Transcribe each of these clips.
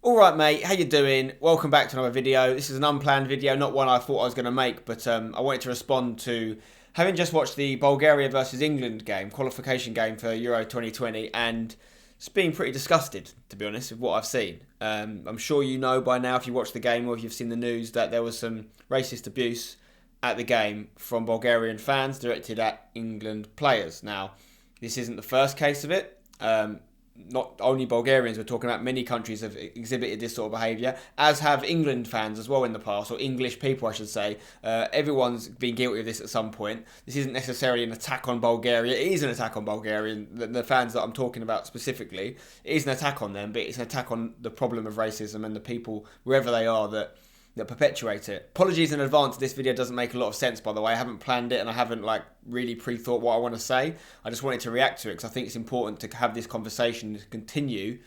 Alright mate, how you doing? Welcome back to another video. This is an unplanned video, not one I thought I was going to make, but I wanted to respond to having just watched the Bulgaria versus England game, qualification game for Euro 2020, and it's been pretty disgusted, to be honest, with what I've seen. I'm sure you know by now, if you watched the game or if you've seen the news, that there was some racist abuse at the game from Bulgarian fans directed at England players. Now, this isn't the first case of it. Not only Bulgarians, we're talking about many countries have exhibited this sort of behaviour, as have England fans as well in the past, or English people I should say. Everyone's been guilty of this at some point. This isn't necessarily an attack on Bulgaria. It is an attack on Bulgaria, the fans that I'm talking about specifically. It is an attack on them, but it's an attack on the problem of racism and the people, wherever they are, that perpetuate it. Apologies in advance, this video doesn't make a lot of sense, by the way. I haven't planned it and I haven't really pre-thought what I want to say. I just wanted to react to it because I think it's important to have this conversation to continue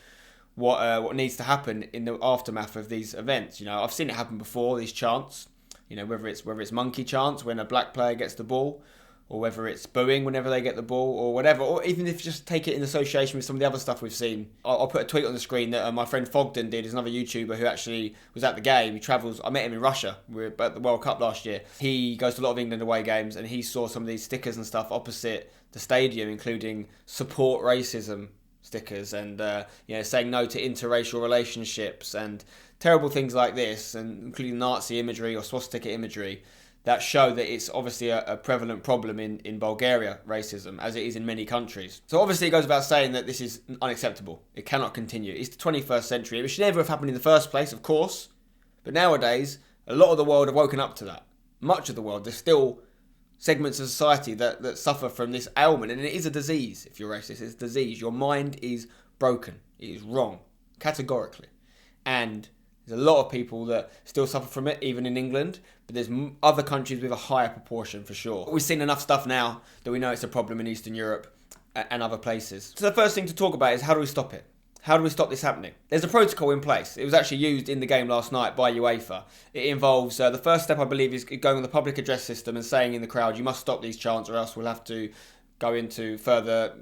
what needs to happen in the aftermath of these events. You know, I've seen it happen before, these chants. You know, whether it's monkey chants when a black player gets the ball, or whether it's booing whenever they get the ball, or whatever, or even if you just take it in association with some of the other stuff we've seen. I'll put a tweet on the screen that my friend Fogden did. He's another YouTuber who actually was at the game. He travels. I met him in Russia. We were at the World Cup last year. He goes to a lot of England away games, and he saw some of these stickers and stuff opposite the stadium, including support racism stickers and saying no to interracial relationships and terrible things like this, and including Nazi imagery or swastika imagery, that show that it's obviously a prevalent problem in Bulgaria, racism, as it is in many countries. So obviously it goes without saying that this is unacceptable. It cannot continue. It's the 21st century. It should never have happened in the first place, of course. But nowadays, a lot of the world have woken up to that. Much of the world. There's still segments of society that suffer from this ailment. And it is a disease, if you're racist. It's a disease. Your mind is broken. It is wrong, categorically. And there's a lot of people that still suffer from it, even in England, but there's other countries with a higher proportion for sure. We've seen enough stuff now that we know it's a problem in Eastern Europe and other places. So the first thing to talk about is, how do we stop it? How do we stop this happening? There's a protocol in place. It was actually used in the game last night by UEFA. It involves, the first step I believe is going on the public address system and saying in the crowd, you must stop these chants or else we'll have to go into further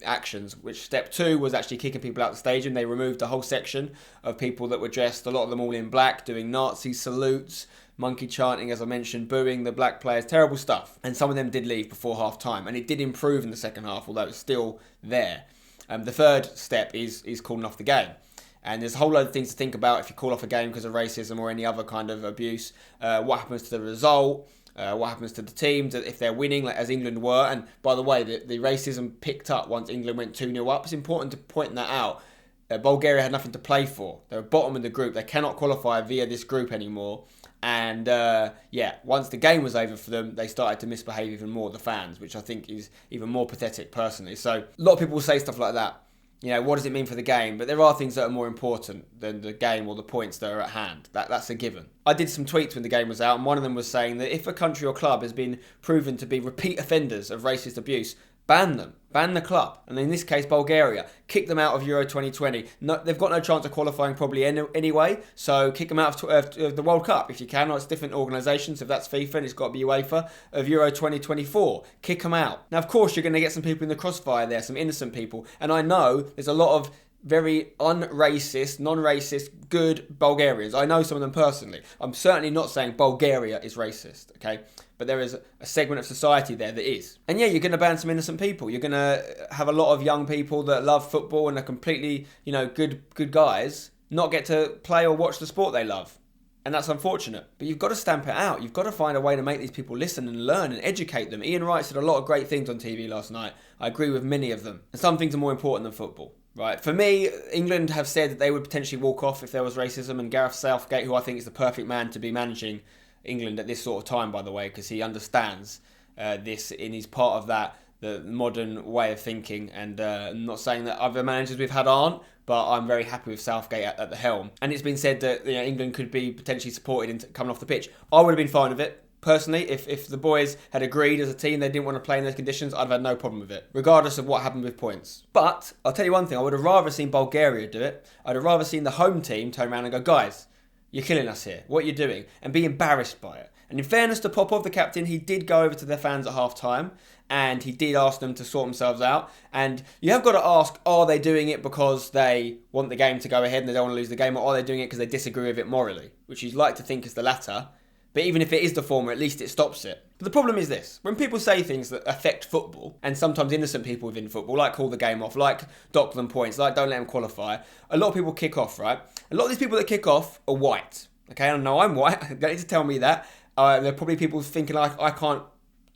actions. Which step 2 was actually kicking people out the stadium. They removed the whole section of people that were dressed, a lot of them all in black, doing Nazi salutes, monkey chanting, as I mentioned, booing the black players, terrible stuff. And some of them did leave before half time, and it did improve in the second half, although it's still there. The third step is calling off the game. And there's a whole load of things to think about if you call off a game because of racism or any other kind of abuse. What happens to the result? What happens to the teams if they're winning, like as England were? And by the way, the racism picked up once England went 2-0 up. It's important to point that out. Bulgaria had nothing to play for. They're bottom of the group. They cannot qualify via this group anymore. And once the game was over for them, they started to misbehave even more, the fans, which I think is even more pathetic personally. So a lot of people will say stuff like that. You know, what does it mean for the game? But there are things that are more important than the game or the points that are at hand. That's a given. I did some tweets when the game was out, and one of them was saying that if a country or club has been proven to be repeat offenders of racist abuse, ban them. Ban the club. And in this case, Bulgaria. Kick them out of Euro 2020. No, they've got no chance of qualifying probably anyway, so kick them out of the World Cup if you can. Or it's different organisations. If that's FIFA and it's got to be UEFA, of Euro 2024. Kick them out. Now, of course, you're going to get some people in the crossfire there, some innocent people. And I know there's a lot of very unracist, non-racist, good Bulgarians. I know some of them personally. I'm certainly not saying Bulgaria is racist, okay? But there is a segment of society there that is. And yeah, you're going to ban some innocent people. You're going to have a lot of young people that love football and are completely, good guys, not get to play or watch the sport they love. And that's unfortunate. But you've got to stamp it out. You've got to find a way to make these people listen and learn and educate them. Ian Wright said a lot of great things on TV last night. I agree with many of them. And some things are more important than football. Right, for me, England have said that they would potentially walk off if there was racism, and Gareth Southgate, who I think is the perfect man to be managing England at this sort of time, by the way, because he understands this and he's part of the modern way of thinking. And I'm not saying that other managers we've had aren't, but I'm very happy with Southgate at the helm. And it's been said that England could be potentially supported in coming off the pitch. I would have been fine with it. Personally, if the boys had agreed as a team they didn't want to play in those conditions, I'd have had no problem with it, regardless of what happened with points. But I'll tell you one thing, I would have rather seen Bulgaria do it. I'd have rather seen the home team turn around and go, guys, You're killing us here. What you're doing. And be embarrassed by it. And in fairness to Popov, the captain, he did go over to their fans at half-time and he did ask them to sort themselves out. And you have got to ask, are they doing it because they want the game to go ahead and they don't want to lose the game, or are they doing it because they disagree with it morally? Which you'd like to think is the latter. But even if it is the former, at least it stops it. But the problem is this. When people say things that affect football, and sometimes innocent people within football, like call the game off, like dock them points, like don't let them qualify, a lot of people kick off, right? A lot of these people that kick off are white. Okay, I know I'm white. You don't need to tell me that. There are probably people thinking like, I can't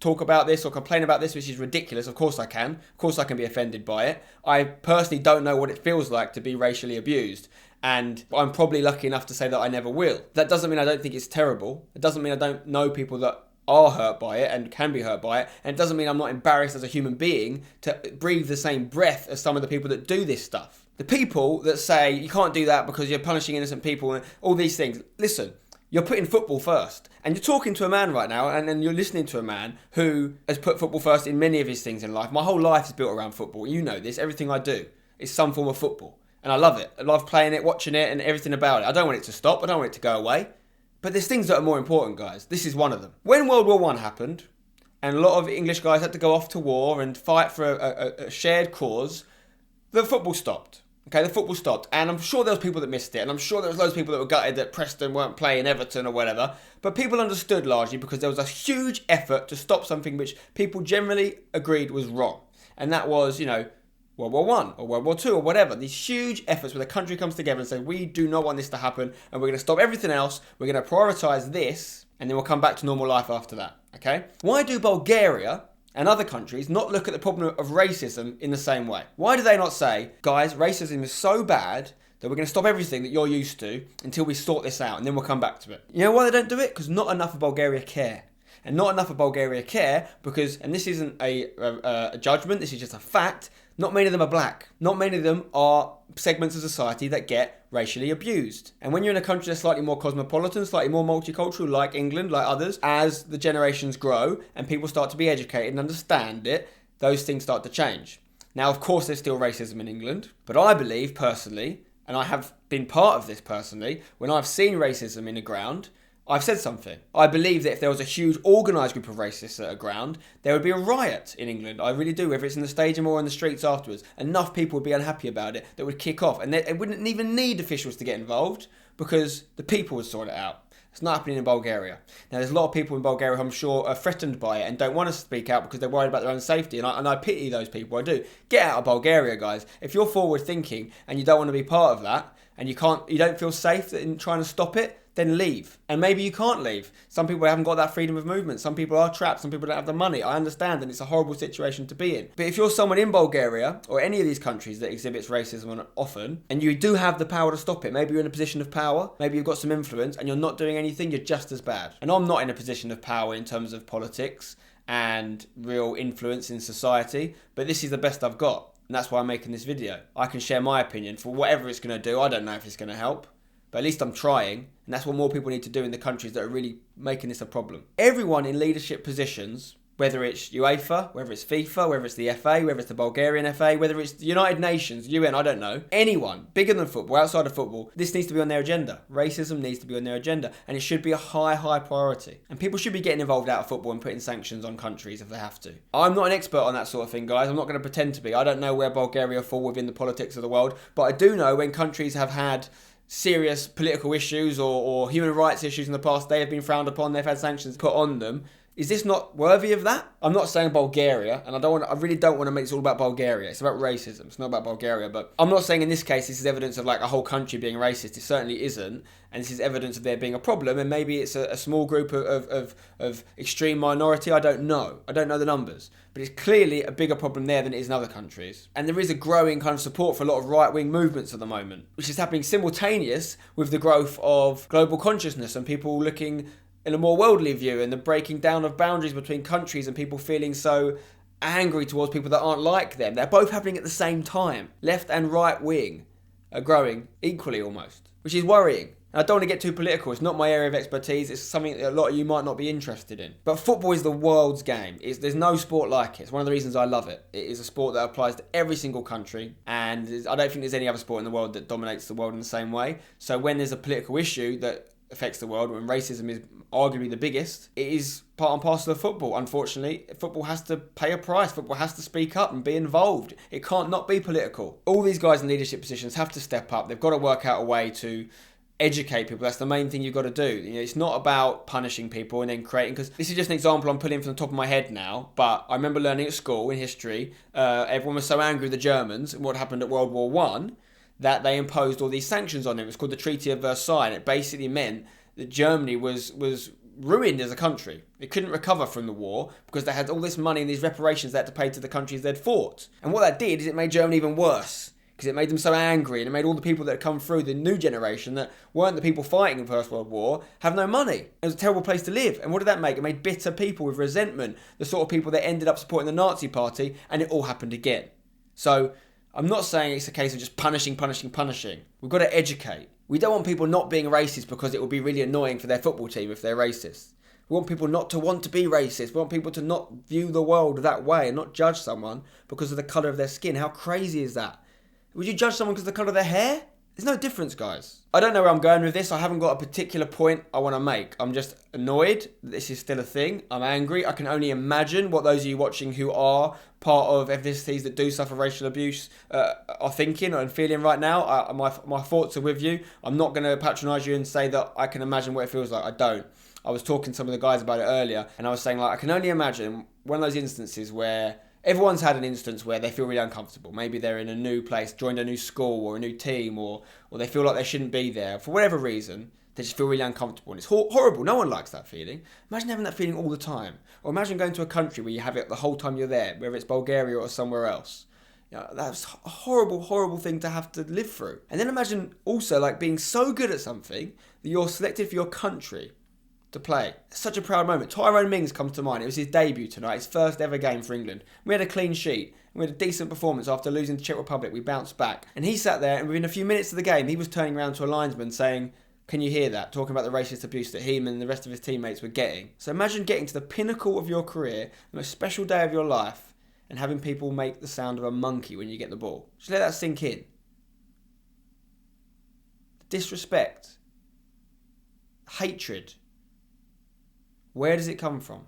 talk about this or complain about this, which is ridiculous. Of course I can. Of course I can be offended by it. I personally don't know what it feels like to be racially abused. And I'm probably lucky enough to say that I never will. That doesn't mean I don't think it's terrible. It doesn't mean I don't know people that are hurt by it and can be hurt by it. And it doesn't mean I'm not embarrassed as a human being to breathe the same breath as some of the people that do this stuff. The people that say you can't do that because you're punishing innocent people and all these things. Listen, you're putting football first. And you're talking to a man right now, and then you're listening to a man who has put football first in many of his things in life. My whole life is built around football. You know this. Everything I do is some form of football. And I love it. I love playing it, watching it, and everything about it. I don't want it to stop. I don't want it to go away. But there's things that are more important, guys. This is one of them. When World War I happened, and a lot of English guys had to go off to war and fight for a shared cause, the football stopped. Okay, the football stopped. And I'm sure there was people that missed it. And I'm sure there was loads of people that were gutted that Preston weren't playing Everton or whatever. But people understood largely because there was a huge effort to stop something which people generally agreed was wrong. And that was, World War I or World War II or whatever. These huge efforts where the country comes together and says, we do not want this to happen and we're going to stop everything else. We're going to prioritise this and then we'll come back to normal life after that. Okay? Why do Bulgaria and other countries not look at the problem of racism in the same way? Why do they not say, guys, racism is so bad that we're going to stop everything that you're used to until we sort this out and then we'll come back to it? You know why they don't do it? Because not enough of Bulgaria care. And not enough of Bulgaria care because, and this isn't a judgment, this is just a fact, not many of them are black. Not many of them are segments of society that get racially abused. And when you're in a country that's slightly more cosmopolitan, slightly more multicultural, like England, like others, as the generations grow and people start to be educated and understand it, those things start to change. Now, of course, there's still racism in England, but I believe personally, and I have been part of this personally, when I've seen racism in the ground, I've said something. I believe that if there was a huge organised group of racists at a ground, there would be a riot in England. I really do, whether it's in the stadium or in the streets afterwards. Enough people would be unhappy about it that would kick off. And it wouldn't even need officials to get involved because the people would sort it out. It's not happening in Bulgaria. Now, there's a lot of people in Bulgaria who I'm sure are threatened by it and don't want to speak out because they're worried about their own safety. And I pity those people. I do. Get out of Bulgaria, guys. If you're forward thinking and you don't want to be part of that and you don't feel safe in trying to stop it, then leave. And maybe you can't leave. Some people haven't got that freedom of movement. Some people are trapped. Some people don't have the money. I understand, and it's a horrible situation to be in. But if you're someone in Bulgaria or any of these countries that exhibits racism often, and you do have the power to stop it, maybe you're in a position of power, maybe you've got some influence, and you're not doing anything, you're just as bad. And I'm not in a position of power in terms of politics and real influence in society, but this is the best I've got. And that's why I'm making this video. I can share my opinion for whatever it's going to do. I don't know if it's going to help. But at least I'm trying, and that's what more people need to do in the countries that are really making this a problem. Everyone in leadership positions, whether it's UEFA, whether it's FIFA, whether it's the FA, whether it's the Bulgarian FA, whether it's the United Nations, UN, I don't know. Anyone bigger than football, outside of football, this needs to be on their agenda. Racism needs to be on their agenda, and it should be a high, high priority. And people should be getting involved out of football and putting sanctions on countries if they have to. I'm not an expert on that sort of thing, guys. I'm not going to pretend to be. I don't know where Bulgaria fall within the politics of the world, but I do know when countries have had serious political issues or human rights issues in the past, they have been frowned upon, they've had sanctions put on them. Is this not worthy of that? I'm not saying Bulgaria, and I really don't want to make this all about Bulgaria. It's about racism. It's not about Bulgaria, but I'm not saying in this case this is evidence of like a whole country being racist. It certainly isn't, and this is evidence of there being a problem, and maybe it's a small group of extreme minority. I don't know the numbers, but it's clearly a bigger problem there than it is in other countries. And there is a growing kind of support for a lot of right-wing movements at the moment, which is happening simultaneous with the growth of global consciousness and people looking in a more worldly view and the breaking down of boundaries between countries and people feeling so angry towards people that aren't like them. They're both happening at the same time. Left and right wing are growing equally almost, which is worrying. And I don't want to get too political. It's not my area of expertise. It's something that a lot of you might not be interested in. But football is the world's game. There's no sport like it. It's one of the reasons I love it. It is a sport that applies to every single country. And I don't think there's any other sport in the world that dominates the world in the same way. So when there's a political issue that affects the world, when racism is arguably the biggest, it is part and parcel of football. Unfortunately, football has to pay a price. Football has to speak up and be involved. It can't not be political. All these guys in leadership positions have to step up. They've got to work out a way to educate people. That's the main thing you've got to do. It's not about punishing people and then creating, because this is just an example I'm pulling from the top of my head now, but I remember learning at school in history, everyone was so angry with the Germans and what happened at World War One that they imposed all these sanctions on them. It was called the Treaty of Versailles, and it basically meant that Germany was ruined as a country. They couldn't recover from the war because they had all this money and these reparations they had to pay to the countries they'd fought. And what that did is it made Germany even worse, because it made them so angry, and it made all the people that had come through, the new generation that weren't the people fighting in the First World War, have no money. It was a terrible place to live. And what did that make? It made bitter people with resentment, the sort of people that ended up supporting the Nazi party, and it all happened again. So I'm not saying it's a case of just punishing. We've got to educate. We don't want people not being racist because it will be really annoying for their football team if they're racist. We want people not to want to be racist. We want people to not view the world that way and not judge someone because of the colour of their skin. How crazy is that? Would you judge someone because of the colour of their hair? There's no difference, guys. I don't know where I'm going with this. I haven't got a particular point I want to make. I'm just annoyed that this is still a thing. I'm angry. I can only imagine what those of you watching who are part of ethnicities that do suffer racial abuse are thinking and feeling right now. My thoughts are with you. I'm not going to patronise you and say that I can imagine what it feels like. I don't. I was talking to some of the guys about it earlier, and I was saying, like, I can only imagine one of those instances where everyone's had an instance where they feel really uncomfortable. Maybe they're in a new place, joined a new school or a new team, or they feel like they shouldn't be there. For whatever reason, they just feel really uncomfortable. And it's horrible. No one likes that feeling. Imagine having that feeling all the time. Or imagine going to a country where you have it the whole time you're there, whether it's Bulgaria or somewhere else. That's a horrible, horrible thing to have to live through. And then imagine also like being so good at something that you're selected for your country to play. It's such a proud moment. Tyrone Mings comes to mind. It was his debut tonight, his first ever game for England. We had a clean sheet. We had a decent performance after losing to Czech Republic. We bounced back. And he sat there, and within a few minutes of the game, he was turning around to a linesman saying, "Can you hear that?" Talking about the racist abuse that him and the rest of his teammates were getting. So imagine getting to the pinnacle of your career, the most special day of your life, and having people make the sound of a monkey when you get the ball. Just let that sink in. Disrespect. Hatred. Where does it come from?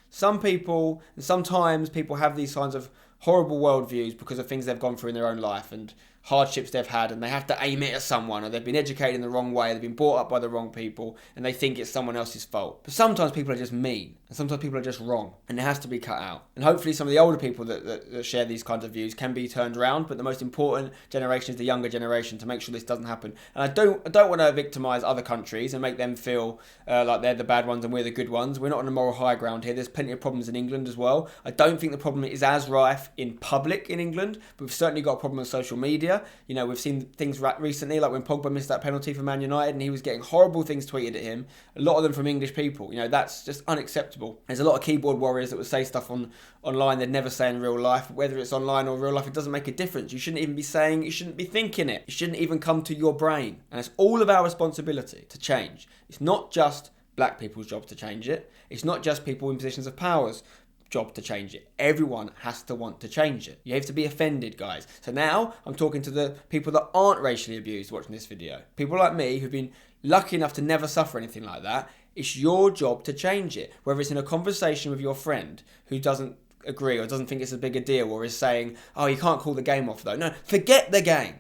Some people, and sometimes people have these kinds of horrible worldviews because of things they've gone through in their own life and hardships they've had, and they have to aim it at someone, or they've been educated in the wrong way, they've been brought up by the wrong people, and they think it's someone else's fault. But sometimes people are just mean, and sometimes people are just wrong, and it has to be cut out. And hopefully some of the older people that share these kinds of views can be turned around, but the most important generation is the younger generation to make sure this doesn't happen. And I don't want to victimise other countries and make them feel like they're the bad ones and we're the good ones. We're not on a moral high ground here. There's plenty of problems in England as well. I don't think the problem is as rife in public in England, but we've certainly got a problem on social media. You know, we've seen things recently, like when Pogba missed that penalty for Man United and he was getting horrible things tweeted at him, a lot of them from English people. You know, that's just unacceptable. There's a lot of keyboard warriors that would say stuff online they'd never say in real life. Whether it's online or real life, it doesn't make a difference. You shouldn't even be saying, you shouldn't be thinking it. It shouldn't even come to your brain. And it's all of our responsibility to change. It's not just black people's job to change it. It's not just people in positions of power's job to change it. Everyone has to want to change it. You have to be offended, guys. So now I'm talking to the people that aren't racially abused watching this video. People like me who've been lucky enough to never suffer anything like that. It's your job to change it. Whether it's in a conversation with your friend who doesn't agree or doesn't think it's a bigger deal, or is saying, "Oh, you can't call the game off though." No, forget the game.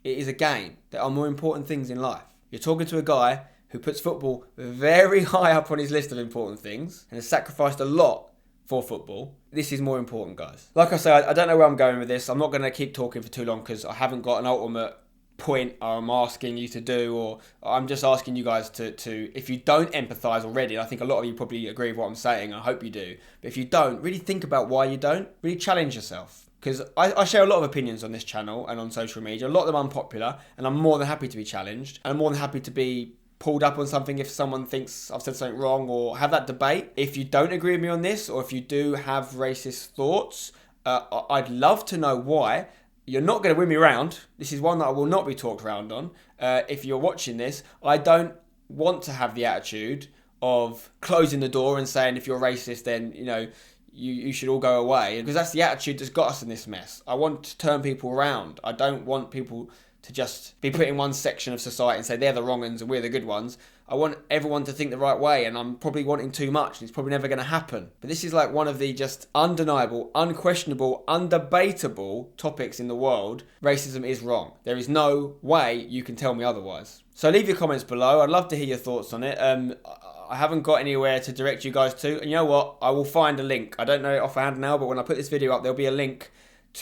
It is a game. There are more important things in life. You're talking to a guy who puts football very high up on his list of important things and has sacrificed a lot for football. This is more important, guys. Like I say, I don't know where I'm going with this. I'm not going to keep talking for too long because I haven't got an ultimate point I'm asking you to do, or I'm just asking you guys to if you don't empathise already, and I think a lot of you probably agree with what I'm saying, I hope you do, but if you don't, really think about why you don't. Really challenge yourself. Because I share a lot of opinions on this channel and on social media, a lot of them unpopular, and I'm more than happy to be challenged, and I'm more than happy to be pulled up on something if someone thinks I've said something wrong, or have that debate. If you don't agree with me on this, or if you do have racist thoughts, I'd love to know why. you're not going to win me round. This is one that I will not be talked round on. If you're watching this, I don't want to have the attitude of closing the door and saying if you're racist, then, you know, you should all go away. Because that's the attitude that's got us in this mess. I want to turn people around. I don't want people to just be put in one section of society and say they're the wrong ones and we're the good ones. I want everyone to think the right way, and I'm probably wanting too much, and it's probably never going to happen. But this is like one of the just undeniable, unquestionable, undebatable topics in the world. Racism is wrong. There is no way you can tell me otherwise. So leave your comments below. I'd love to hear your thoughts on it. I haven't got anywhere to direct you guys to, and you know what? I will find a link. I don't know it offhand now, but when I put this video up, there'll be a link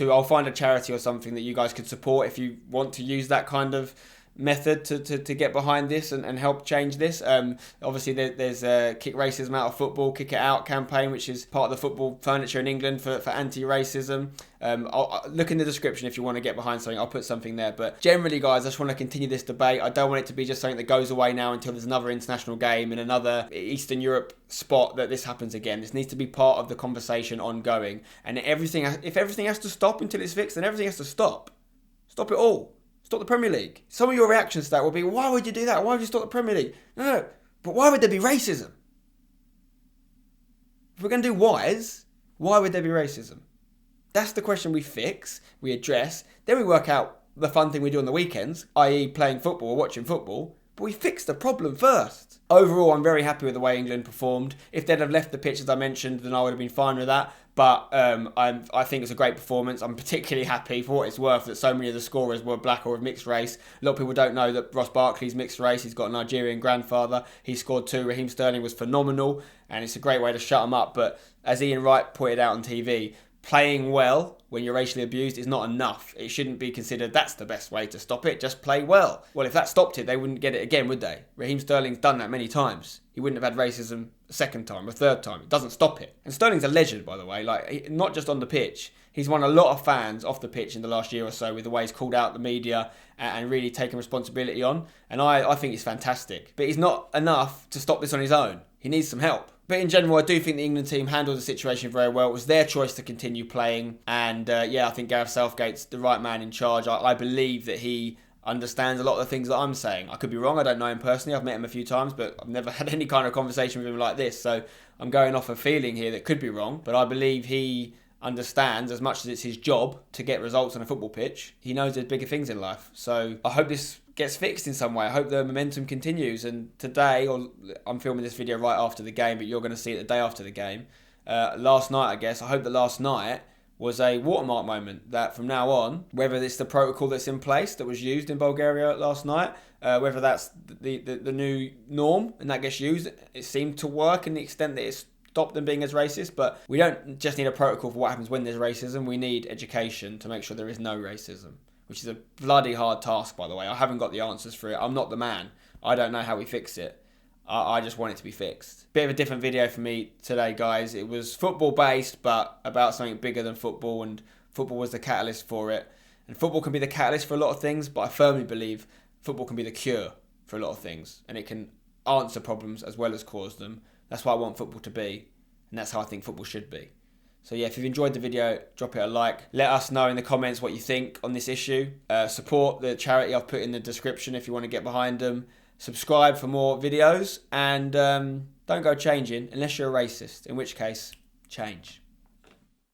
I'll find a charity or something that you guys could support if you want to use that kind of method to get behind this and help change this. Obviously there's a Kick Racism Out of Football, Kick It Out campaign, which is part of the football furniture in England for anti-racism. I'll look in the description if you want to get behind something. I'll put something there. But generally, guys, I just want to continue this debate. I don't want it to be just something that goes away now until there's another international game in another Eastern Europe spot that this happens again. This needs to be part of the conversation ongoing. And if everything has to stop until it's fixed, then everything has to stop. Stop it all. Stop the Premier League. Some of your reactions to that will be, why would you do that? Why would you stop the Premier League? No. But why would there be racism? If we're going to do whys, why would there be racism? That's the question we fix, we address, then we work out the fun thing we do on the weekends, i.e. playing football or watching football, but we fix the problem first. Overall, I'm very happy with the way England performed. If they'd have left the pitch as I mentioned, then I would have been fine with that. But I think it's a great performance. I'm particularly happy, for what it's worth, that so many of the scorers were black or of mixed race. A lot of people don't know that Ross Barkley's mixed race. He's got a Nigerian grandfather. He scored 2. Raheem Sterling was phenomenal, and it's a great way to shut him up. But as Ian Wright pointed out on TV, playing well when you're racially abused is not enough. It shouldn't be considered that's the best way to stop it. Just play well. Well, if that stopped it, they wouldn't get it again, would they? Raheem Sterling's done that many times. He wouldn't have had racism a second time, a third time. It doesn't stop it. And Sterling's a legend, by the way. Like, not just on the pitch. He's won a lot of fans off the pitch in the last year or so with the way he's called out the media and really taken responsibility on. And I think he's fantastic. But he's not enough to stop this on his own. He needs some help. But in general, I do think the England team handled the situation very well. It was their choice to continue playing. And I think Gareth Southgate's the right man in charge. I believe that he understands a lot of the things that I'm saying. I could be wrong. I don't know him personally. I've met him a few times, but I've never had any kind of conversation with him like this. So I'm going off a feeling here that could be wrong. But I believe he understands, as much as it's his job to get results on a football pitch, he knows there's bigger things in life. So I hope this gets fixed in some way. I hope the momentum continues. And today, or I'm filming this video right after the game, but you're going to see it the day after the game. Last night, I guess, I hope that last night was a watermark moment, that from now on, whether it's the protocol that's in place that was used in Bulgaria last night, whether that's the new norm and that gets used, it seemed to work in the extent that it's stopped them being as racist. But we don't just need a protocol for what happens when there's racism. We need education to make sure there is no racism, which is a bloody hard task, by the way. I haven't got the answers for it. I'm not the man. I don't know how we fix it. I just want it to be fixed. Bit of a different video for me today, guys. It was football based, but about something bigger than football, and football was the catalyst for it. And football can be the catalyst for a lot of things, but I firmly believe football can be the cure for a lot of things, and it can answer problems as well as cause them. That's what I want football to be, and that's how I think football should be. So yeah, if you've enjoyed the video, drop it a like. Let us know in the comments what you think on this issue. Support the charity I've put in the description if you want to get behind them. Subscribe for more videos, and don't go changing unless you're a racist, in which case, change.